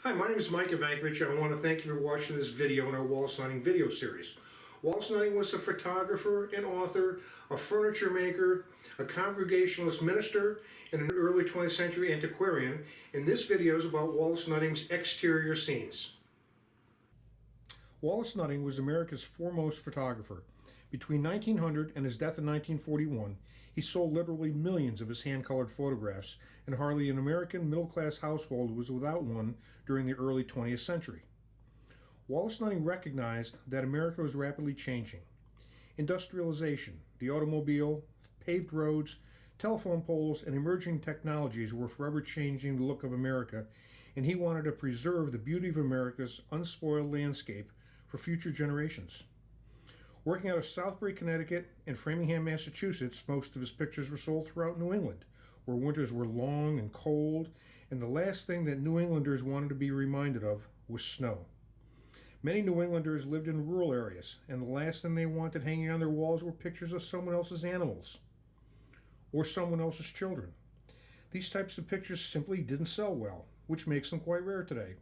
Hi, my name is Mike Ivankovich, and I want to thank you for watching this video in our Wallace Nutting video series. Wallace Nutting was a photographer, an author, a furniture maker, a Congregationalist minister, and an early 20th century antiquarian, and this video is about Wallace Nutting's exterior scenes. Wallace Nutting was America's foremost photographer. Between 1900 and his death in 1941, he sold literally millions of his hand-colored photographs, and hardly an American middle-class household was without one during the early 20th century. Wallace Nutting recognized that America was rapidly changing. Industrialization, the automobile, paved roads, telephone poles, and emerging technologies were forever changing the look of America, and he wanted to preserve the beauty of America's unspoiled landscape for future generations. Working out of Southbury, Connecticut, and Framingham, Massachusetts, most of his pictures were sold throughout New England, where winters were long and cold, and the last thing that New Englanders wanted to be reminded of was snow. Many New Englanders lived in rural areas, and the last thing they wanted hanging on their walls were pictures of someone else's animals or someone else's children. These types of pictures simply didn't sell well, which makes them quite rare today.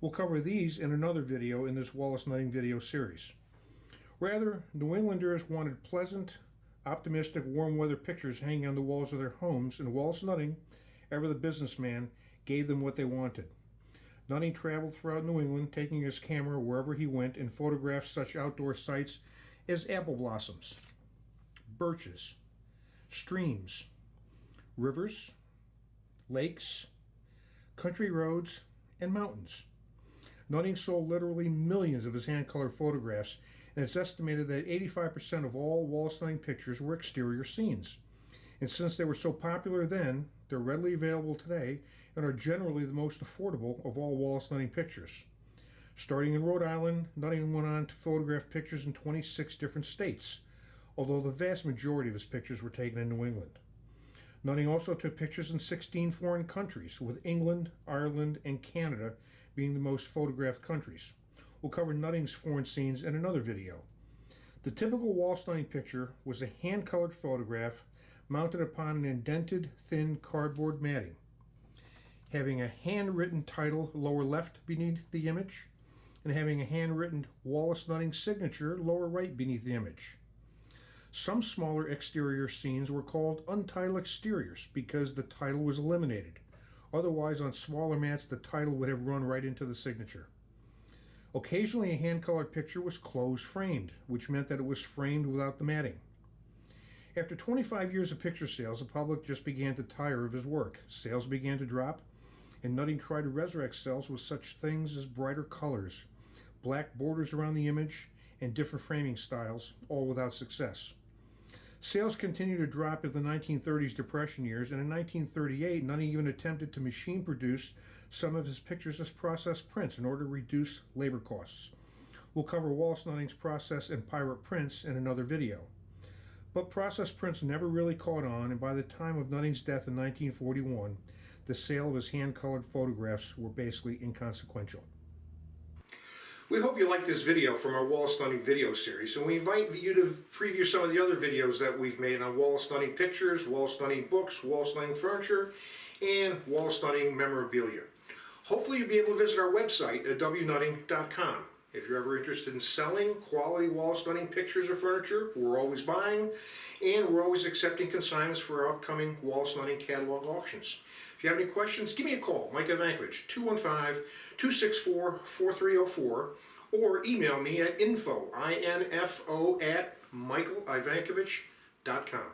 We'll cover these in another video in this Wallace Nutting video series. Rather, New Englanders wanted pleasant, optimistic, warm weather pictures hanging on the walls of their homes, and Wallace Nutting, ever the businessman, gave them what they wanted. Nutting traveled throughout New England, taking his camera wherever he went, and photographed such outdoor sights as apple blossoms, birches, streams, rivers, lakes, country roads, and mountains. Nutting sold literally millions of his hand-colored photographs, and it's estimated that 85% of all Wallace Nutting pictures were exterior scenes. And since they were so popular then, they're readily available today and are generally the most affordable of all Wallace Nutting pictures. Starting in Rhode Island, Nutting went on to photograph pictures in 26 different states, although the vast majority of his pictures were taken in New England. Nutting also took pictures in 16 foreign countries, with England, Ireland, and Canada being the most photographed countries. We'll cover Nutting's foreign scenes in another video. The typical Wallace Nutting picture was a hand-colored photograph mounted upon an indented, thin cardboard matting, having a handwritten title lower left beneath the image, and having a handwritten Wallace Nutting signature lower right beneath the image. Some smaller exterior scenes were called untitled exteriors because the title was eliminated. Otherwise, on smaller mats, the title would have run right into the signature. Occasionally, a hand-colored picture was closed-framed, which meant that it was framed without the matting. After 25 years of picture sales, the public just began to tire of his work. Sales began to drop, and Nutting tried to resurrect sales with such things as brighter colors, black borders around the image, and different framing styles, all without success. Sales continued to drop in the 1930s Depression years, and in 1938, Nutting even attempted to machine produce some of his pictures as process prints in order to reduce labor costs. We'll cover Wallace Nutting's process and pirate prints in another video. But process prints never really caught on, and by the time of Nutting's death in 1941, the sale of his hand-colored photographs were basically inconsequential. We hope you like this video from our Wallace Nutting video series, and we invite you to preview some of the other videos that we've made on Wallace Nutting pictures, Wallace Nutting books, Wallace Nutting furniture, and Wallace Nutting memorabilia. Hopefully you'll be able to visit our website at wnutting.com. If you're ever interested in selling quality Wallace Nutting pictures or furniture, we're always buying, and we're always accepting consignments for our upcoming Wallace Nutting catalog auctions. If you have any questions, give me a call, Mike Ivankovich, 215-264-4304, or email me at info@michaelivankovich.com.